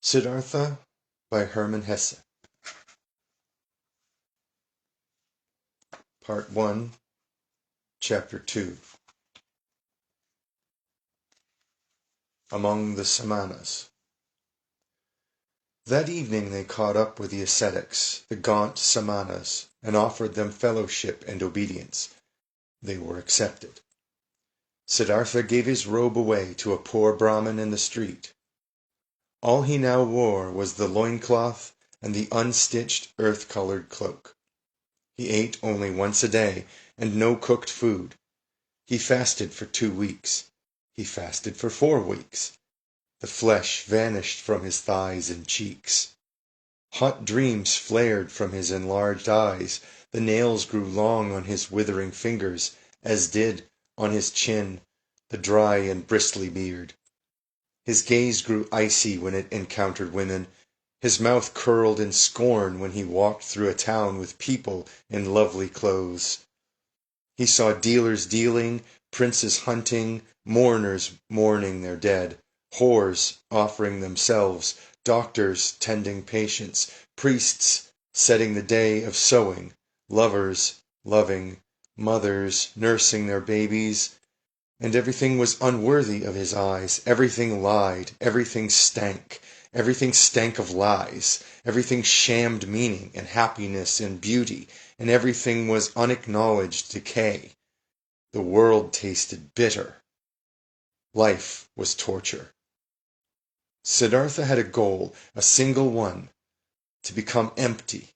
Siddhartha by Hermann Hesse. Part 1, Chapter 2. Among the Samanas. That evening they caught up with the ascetics, the gaunt Samanas, and offered them fellowship and obedience. They were accepted. Siddhartha gave his robe away to a poor Brahmin in the street. All he now wore was the loincloth and the unstitched earth-colored cloak. He ate only once a day, and no cooked food. He fasted for 2 weeks. He fasted for 4 weeks. The flesh vanished from his thighs and cheeks. Hot dreams flared from his enlarged eyes. The nails grew long on his withering fingers, as did, on his chin, the dry and bristly beard. His gaze grew icy when it encountered women. His mouth curled in scorn when he walked through a town with people in lovely clothes. He saw dealers dealing, princes hunting, mourners mourning their dead, whores offering themselves, doctors tending patients, priests setting the day of sowing, lovers loving, mothers nursing their babies. And everything was unworthy of his eyes. Everything lied. Everything stank. Everything stank of lies. Everything shammed meaning and happiness and beauty. And everything was unacknowledged decay. The world tasted bitter. Life was torture. Siddhartha had a goal, a single one, to become empty.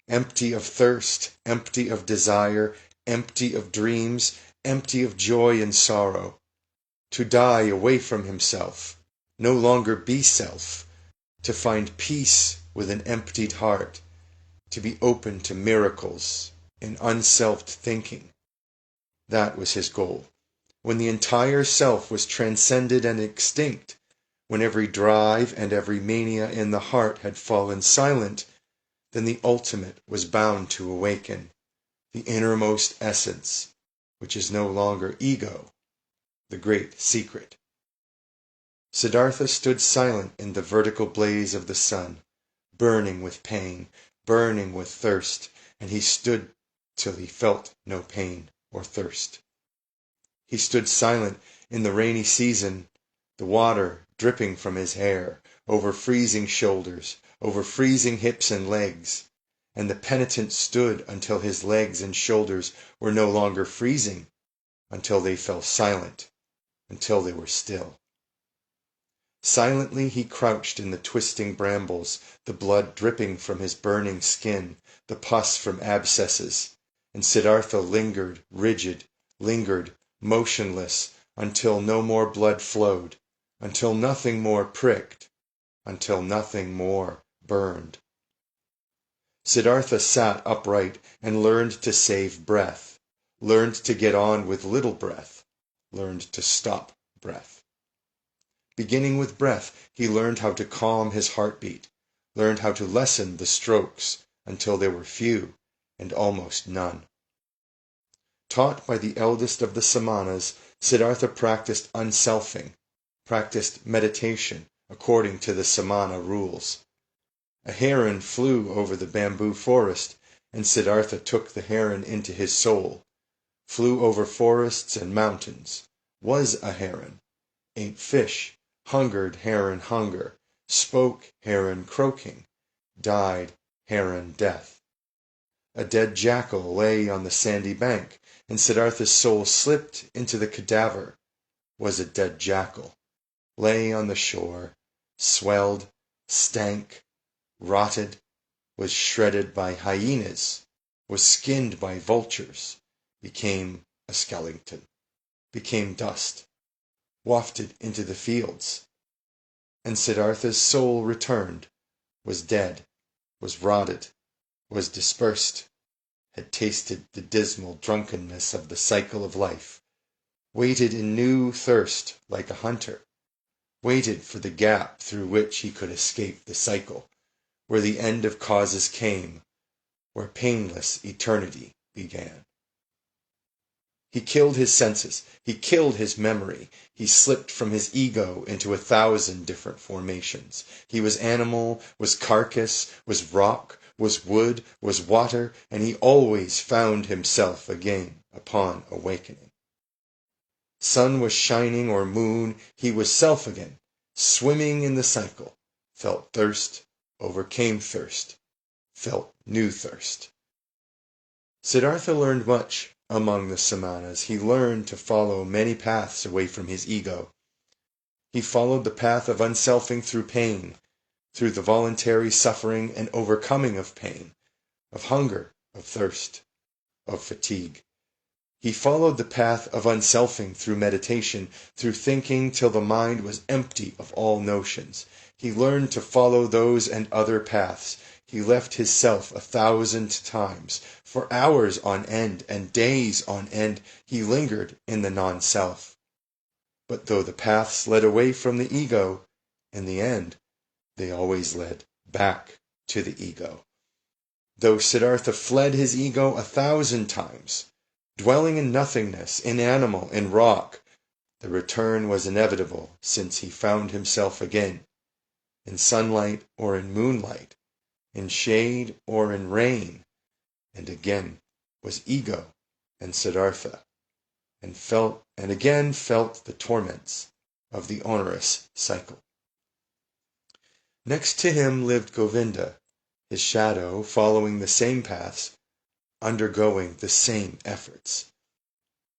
Empty of thirst, empty of desire, empty of dreams, empty of joy and sorrow, to die away from himself, no longer be self, to find peace with an emptied heart, to be open to miracles in unselfed thinking. That was his goal. When the entire self was transcended and extinct, when every drive and every mania in the heart had fallen silent, then the ultimate was bound to awaken, the innermost essence, which is no longer ego, the great secret. Siddhartha stood silent in the vertical blaze of the sun, burning with pain, burning with thirst, and he stood till he felt no pain or thirst. He stood silent in the rainy season, the water dripping from his hair, over freezing shoulders, over freezing hips and legs. And the penitent stood until his legs and shoulders were no longer freezing, until they fell silent, until they were still. Silently he crouched in the twisting brambles, the blood dripping from his burning skin, the pus from abscesses, and Siddhartha lingered, rigid, lingered, motionless, until no more blood flowed, until nothing more pricked, until nothing more burned. Siddhartha sat upright and learned to save breath, learned to get on with little breath, learned to stop breath. Beginning with breath, he learned how to calm his heartbeat, learned how to lessen the strokes until they were few and almost none. Taught by the eldest of the Samanas, Siddhartha practiced unselfing, practiced meditation according to the Samana rules. A heron flew over the bamboo forest, and Siddhartha took the heron into his soul, flew over forests and mountains, was a heron, ate fish, hungered heron hunger, spoke heron croaking, died heron death. A dead jackal lay on the sandy bank, and Siddhartha's soul slipped into the cadaver, was a dead jackal, lay on the shore, swelled, stank, rotted, was shredded by hyenas, was skinned by vultures, became a skeleton, became dust, wafted into the fields. And Siddhartha's soul returned, was dead, was rotted, was dispersed, had tasted the dismal drunkenness of the cycle of life, waited in new thirst like a hunter, waited for the gap through which he could escape the cycle, where the end of causes came, where painless eternity began. He killed his senses. He killed his memory. He slipped from his ego into 1,000 different formations. He was animal, was carcass, was rock, was wood, was water, and he always found himself again upon awakening. Sun was shining or moon, he was self again, swimming in the cycle, felt thirst, overcame thirst, felt new thirst. Siddhartha learned much among the Samanas. He learned to follow many paths away from his ego. He followed the path of unselfing through pain, through the voluntary suffering and overcoming of pain, of hunger, of thirst, of fatigue. He followed the path of unselfing through meditation, through thinking till the mind was empty of all notions. He learned to follow those and other paths. He left his self 1,000 times. For hours on end and days on end, he lingered in the non-self. But though the paths led away from the ego, in the end, they always led back to the ego. Though Siddhartha fled his ego 1,000 times, dwelling in nothingness, in animal, in rock, the return was inevitable, since he found himself again, in sunlight or in moonlight, in shade or in rain, and again was ego and Siddhartha, and again felt the torments of the onerous cycle. Next to him lived Govinda, his shadow, following the same paths, undergoing the same efforts.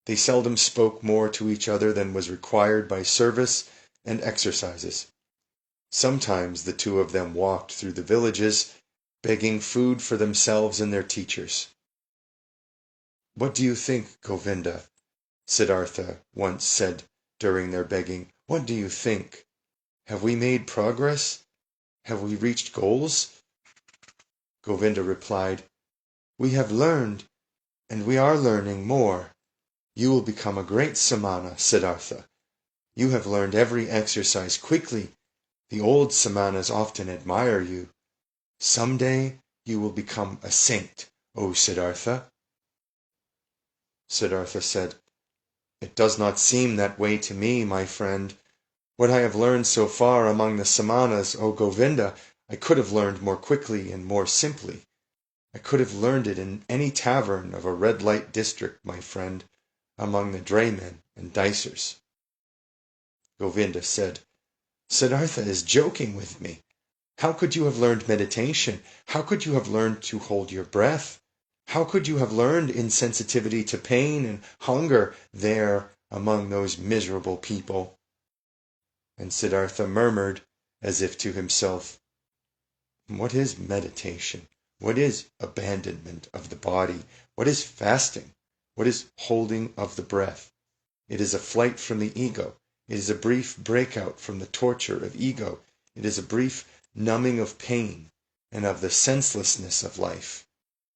They seldom spoke more to each other than was required by service and exercises. Sometimes the two of them walked through the villages, begging food for themselves and their teachers. "What do you think, Govinda?" Siddhartha once said during their begging. "What do you think? Have we made progress? Have we reached goals?" Govinda replied, "We have learned, and we are learning more. You will become a great Samana, Siddhartha. You have learned every exercise quickly. The old Samanas often admire you. Some day you will become a saint, O Siddhartha." Siddhartha said, "It does not seem that way to me, my friend. What I have learned so far among the Samanas, O Govinda, I could have learned more quickly and more simply. I could have learned it in any tavern of a red-light district, my friend, among the draymen and dicers." Govinda said, "Siddhartha is joking with me. How could you have learned meditation? How could you have learned to hold your breath? How could you have learned insensitivity to pain and hunger there among those miserable people?" And Siddhartha murmured, as if to himself, "What is meditation? What is abandonment of the body? What is fasting? What is holding of the breath? It is a flight from the ego. It is a brief breakout from the torture of ego. It is a brief numbing of pain and of the senselessness of life.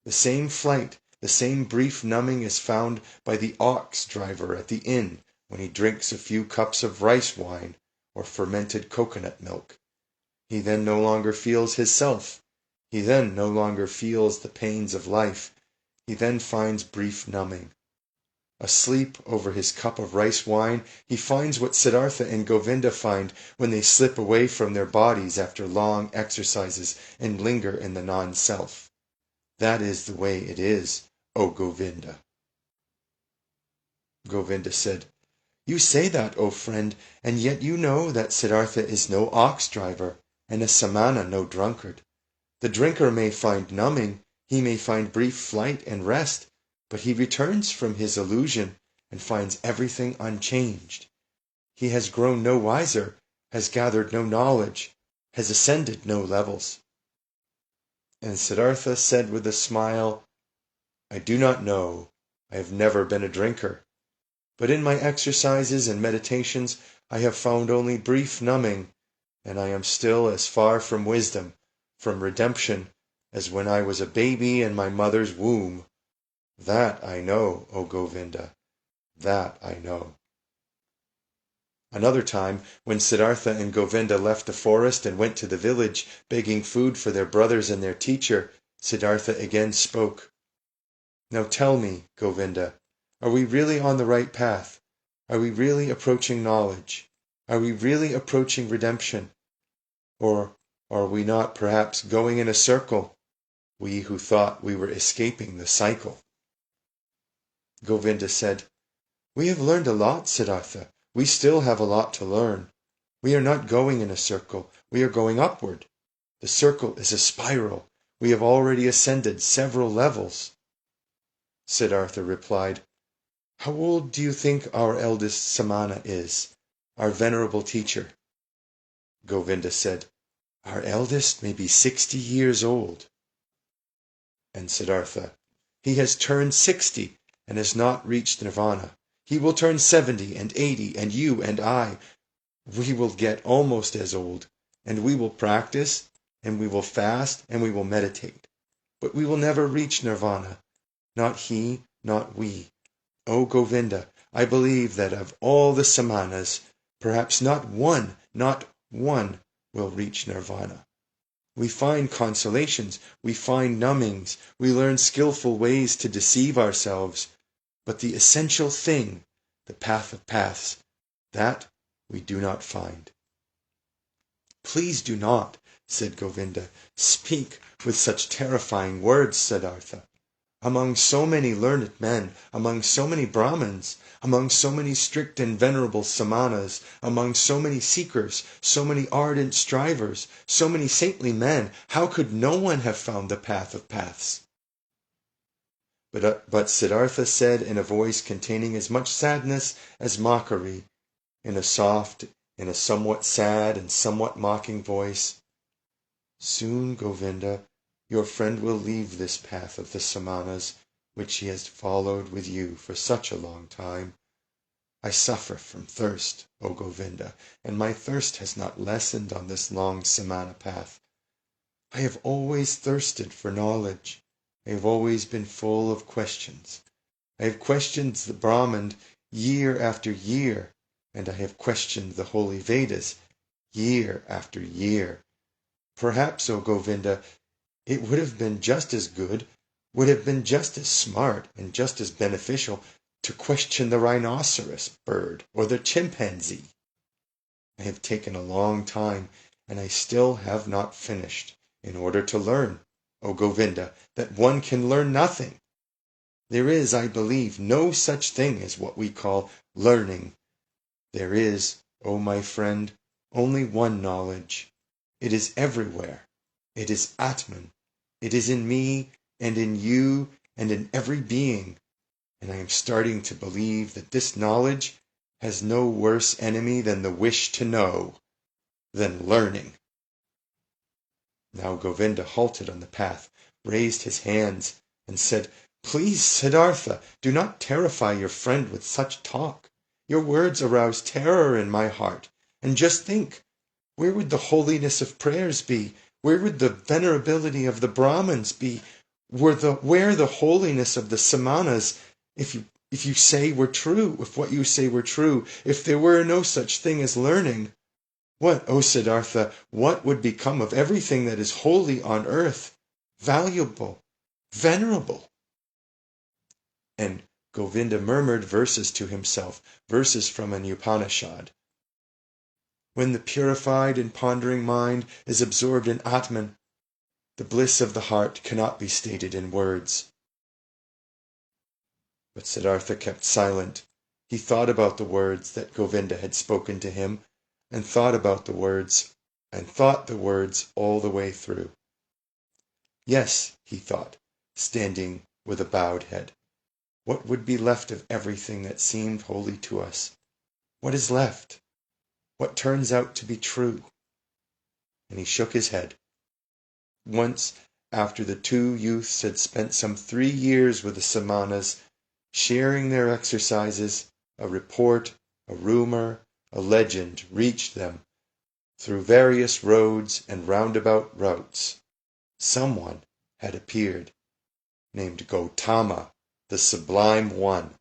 The same flight, the same brief numbing is found by the ox driver at the inn when he drinks a few cups of rice wine or fermented coconut milk. He then no longer feels his self. He then no longer feels the pains of life. He then finds brief numbing. Asleep over his cup of rice wine, he finds what Siddhartha and Govinda find when they slip away from their bodies after long exercises and linger in the non-self. That is the way it is, O Govinda." Govinda said, "You say that, O friend, and yet you know that Siddhartha is no ox driver, and a Samana no drunkard. The drinker may find numbing, he may find brief flight and rest, but he returns from his illusion and finds everything unchanged. He has grown no wiser, has gathered no knowledge, has ascended no levels." And Siddhartha said with a smile, "I do not know. I have never been a drinker. But in my exercises and meditations I have found only brief numbing, and I am still as far from wisdom, from redemption, as when I was a baby in my mother's womb. That I know, O Govinda, that I know." Another time, when Siddhartha and Govinda left the forest and went to the village, begging food for their brothers and their teacher, Siddhartha again spoke. "Now tell me, Govinda, Are we really on the right path? Are we really approaching knowledge? Are we really approaching redemption? Or are we not perhaps going in a circle, we who thought we were escaping the cycle? Govinda said, "We have learned a lot, Siddhartha. We still have a lot to learn. We are not going in a circle. We are going upward. The circle is a spiral. We have already ascended several levels." Siddhartha replied, "How old do you think our eldest Samana is, our venerable teacher?" Govinda said, "Our eldest may be 60 years old." And Siddhartha, "He has turned 60 and has not reached nirvana. He will turn 70 and 80, and you and I, we will get almost as old, and we will practice, and we will fast, and we will meditate. But we will never reach nirvana. Not he, not we. O Govinda, I believe that of all the Samanas, perhaps not one will reach nirvana. We find consolations, we find numbings, we learn skillful ways to deceive ourselves, but the essential thing, the path of paths, that we do not find." "Please do not," said Govinda, "speak with such terrifying words, Siddhartha. Among so many learned men, among so many Brahmins, among so many strict and venerable Samanas, among so many seekers, so many ardent strivers, so many saintly men, how could no one have found the path of paths?" But Siddhartha said in a voice containing as much sadness as mockery, in a somewhat sad and somewhat mocking voice, "Soon, Govinda, your friend will leave this path of the Samanas, which he has followed with you for such a long time. I suffer from thirst, O Govinda, and my thirst has not lessened on this long Samana path. I have always thirsted for knowledge. I have always been full of questions. I have questioned the Brahman year after year, and I have questioned the holy Vedas year after year. Perhaps, O Govinda, it would have been just as good, would have been just as smart and just as beneficial to question the rhinoceros bird or the chimpanzee. I have taken a long time, and I still have not finished, in order to learn, O Govinda, that one can learn nothing. There is, I believe, no such thing as what we call learning. There is, O my friend, only one knowledge. It is everywhere. It is Atman. It is in me and in you and in every being. And I am starting to believe that this knowledge has no worse enemy than the wish to know, than learning." Now Govinda halted on the path, raised his hands, and said, "Please, Siddhartha, do not terrify your friend with such talk. Your words arouse terror in my heart. And just think, where would the holiness of prayers be? Where would the venerability of the Brahmins be? Where the holiness of the Samanas, if you say were true, if what you say were true, if there were no such thing as learning? What, O Siddhartha, what would become of everything that is holy on earth, valuable, venerable?" And Govinda murmured verses to himself, verses from an Upanishad. When the purified and pondering mind is absorbed in Atman, the bliss of the heart cannot be stated in words. But Siddhartha kept silent. He thought about the words that Govinda had spoken to him, and thought about the words, and thought the words all the way through. Yes, he thought, standing with a bowed head. What would be left of everything that seemed holy to us? What is left? What turns out to be true? And he shook his head. Once, after the two youths had spent some 3 years with the Samanas, sharing their exercises, a report, a rumor, a legend reached them through various roads and roundabout routes. Someone had appeared, named Gautama, the Sublime One,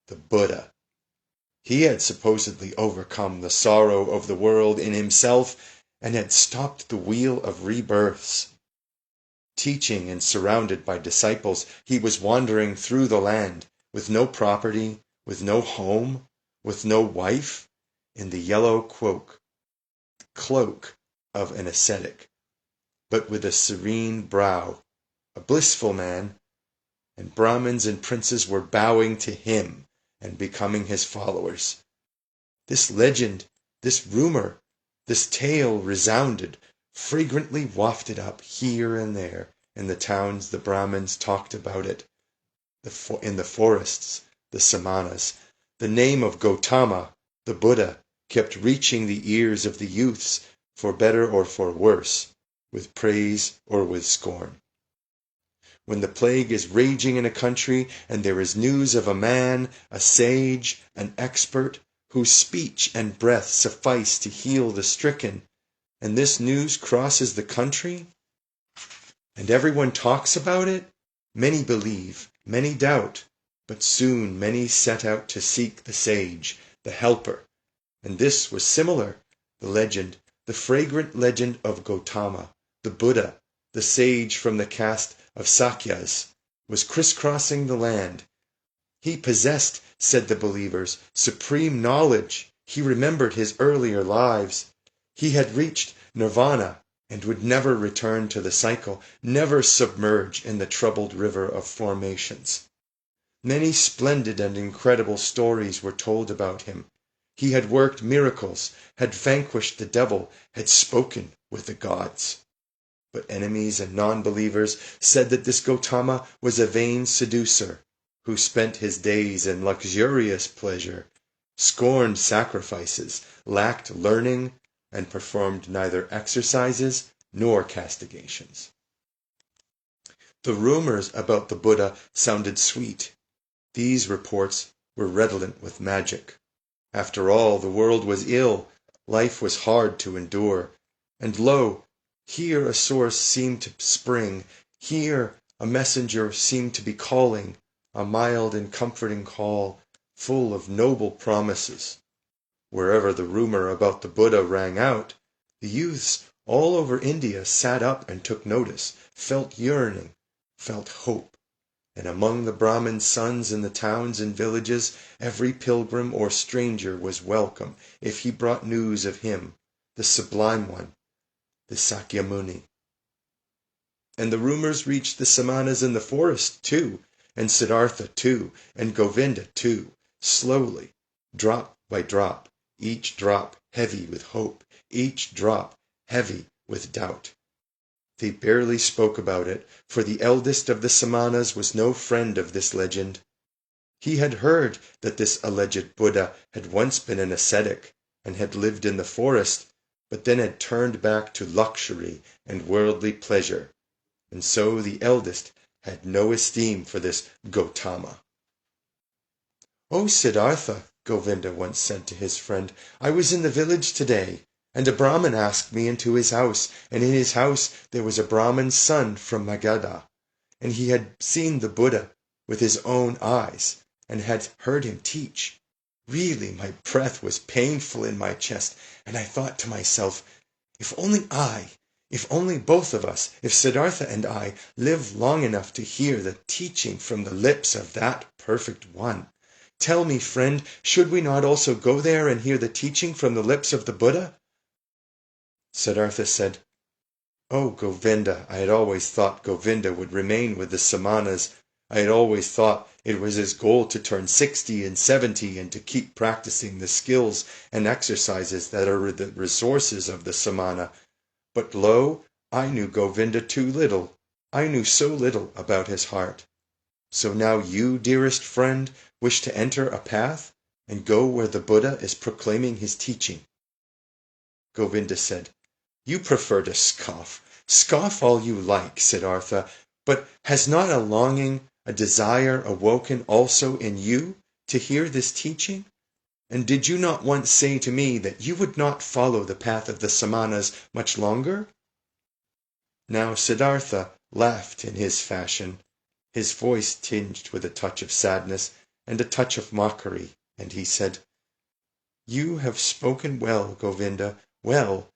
the Buddha. He had supposedly overcome the sorrow of the world in himself and had stopped the wheel of rebirths. Teaching and surrounded by disciples, he was wandering through the land, with no property, with no home, with no wife, in the yellow cloak of an ascetic, but with a serene brow, a blissful man, and Brahmins and princes were bowing to him and becoming his followers. This legend, this rumor, this tale resounded, fragrantly wafted up here and there in the towns. The Brahmins talked about it. In the forests, the Samanas, the name of Gautama, the Buddha, kept reaching the ears of the youths, for better or for worse, with praise or with scorn. When the plague is raging in a country, and there is news of a man, a sage, an expert, whose speech and breath suffice to heal the stricken, and this news crosses the country, and everyone talks about it, many believe, many doubt, but soon many set out to seek the sage, the helper. And this was similar, the legend, the fragrant legend of Gautama, the Buddha, the sage from the caste of Sakyas, was crisscrossing the land. He possessed, said the believers, supreme knowledge. He remembered his earlier lives. He had reached nirvana and would never return to the cycle, never submerge in the troubled river of formations. Many splendid and incredible stories were told about him. He had worked miracles, had vanquished the devil, had spoken with the gods. But enemies and non-believers said that this Gautama was a vain seducer, who spent his days in luxurious pleasure, scorned sacrifices, lacked learning, and performed neither exercises nor castigations. The rumors about the Buddha sounded sweet. These reports were redolent with magic. After all, the world was ill, life was hard to endure, and lo, here a source seemed to spring, here a messenger seemed to be calling, a mild and comforting call, full of noble promises. Wherever the rumor about the Buddha rang out, the youths all over India sat up and took notice, felt yearning, felt hope. And among the Brahmin sons in the towns and villages, every pilgrim or stranger was welcome if he brought news of him, the Sublime One, the Sakyamuni. And the rumors reached the Samanas in the forest too, and Siddhartha too, and Govinda too, slowly, drop by drop, each drop heavy with hope, each drop heavy with doubt. They barely spoke about it, for the eldest of the Samanas was no friend of this legend. He had heard that this alleged Buddha had once been an ascetic, and had lived in the forest, but then had turned back to luxury and worldly pleasure, and so the eldest had no esteem for this Gautama. "O Siddhartha," Govinda once said to his friend, "I was in the village today, and a Brahmin asked me into his house, and in his house there was a Brahmin's son from Magadha, and he had seen the Buddha with his own eyes, and had heard him teach. Really, my breath was painful in my chest, and I thought to myself, if only both of us, if Siddhartha and I, live long enough to hear the teaching from the lips of that perfect one. Tell me, friend, should we not also go there and hear the teaching from the lips of the Buddha?" Siddhartha said, "Oh, Govinda, I had always thought Govinda would remain with the Samanas. I had always thought it was his goal to turn 60 and 70 and to keep practicing the skills and exercises that are the resources of the Samana. But lo, I knew Govinda too little. I knew so little about his heart. So now you, dearest friend, wish to enter a path and go where the Buddha is proclaiming his teaching." Govinda said, "You prefer to scoff. Scoff all you like, Siddhartha, but has not a longing, a desire awoken also in you to hear this teaching? And did you not once say to me that you would not follow the path of the Samanas much longer?" Now Siddhartha laughed in his fashion, his voice tinged with a touch of sadness and a touch of mockery, and he said, "You have spoken well, Govinda, well,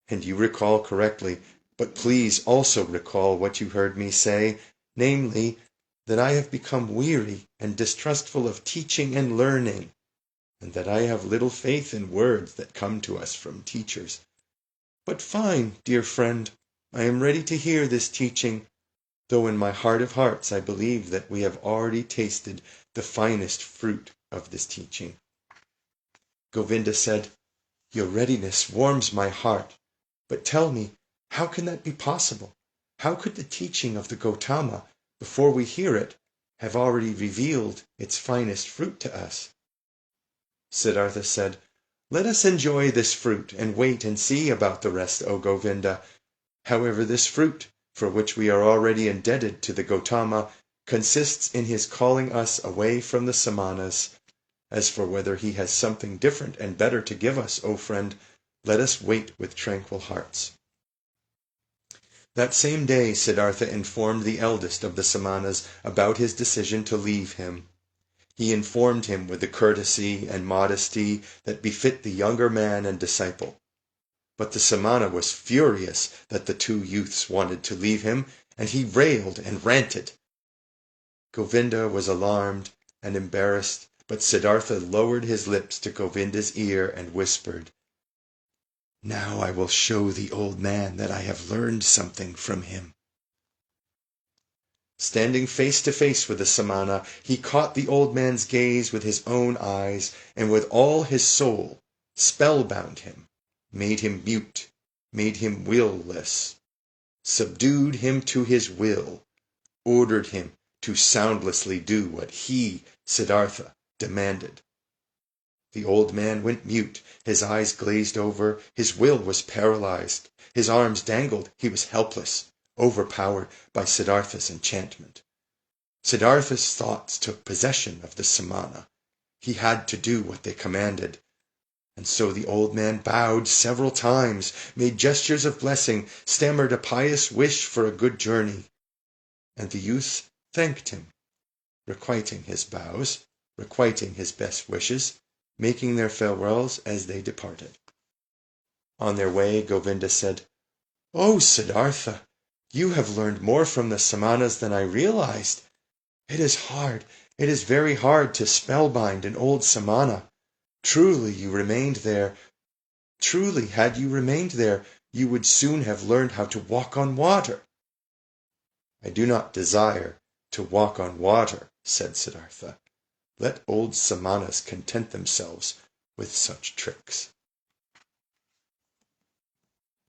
and you recall correctly, but please also recall what you heard me say, namely, that I have become weary and distrustful of teaching and learning, and that I have little faith in words that come to us from teachers. But fine, dear friend, I am ready to hear this teaching, though in my heart of hearts I believe that we have already tasted the finest fruit of this teaching." Govinda said, "Your readiness warms my heart, but tell me, how can that be possible? How could the teaching of the Gautama, before we hear it, have already revealed its finest fruit to us?" Siddhartha said, "Let us enjoy this fruit and wait and see about the rest, O Govinda. However, this fruit, for which we are already indebted to the Gautama, consists in his calling us away from the Samanas. As for whether he has something different and better to give us, O friend, let us wait with tranquil hearts." That same day Siddhartha informed the eldest of the Samanas about his decision to leave him. He informed him with the courtesy and modesty that befit the younger man and disciple. But the Samana was furious that the two youths wanted to leave him, and he railed and ranted. Govinda was alarmed and embarrassed, but Siddhartha lowered his lips to Govinda's ear and whispered, "Now I will show the old man that I have learned something from him." Standing face to face with the Samana, he caught the old man's gaze with his own eyes, and with all his soul spellbound him, made him mute, made him will-less, subdued him to his will, ordered him to soundlessly do what he, Siddhartha, demanded. The old man went mute, his eyes glazed over, his will was paralyzed, his arms dangled, he was helpless, overpowered by Siddhartha's enchantment. Siddhartha's thoughts took possession of the Samana. He had to do what they commanded. And so the old man bowed several times, made gestures of blessing, stammered a pious wish for a good journey. And the youth thanked him, requiting his bows, requiting his best wishes, making their farewells as they departed. On their way, Govinda said, "O Siddhartha, you have learned more from the Samanas than I realized. It is very hard to spellbind an old Samana. Truly, had you remained there, you would soon have learned how to walk on water." "I do not desire to walk on water," said Siddhartha. "Let old Samanas content themselves with such tricks."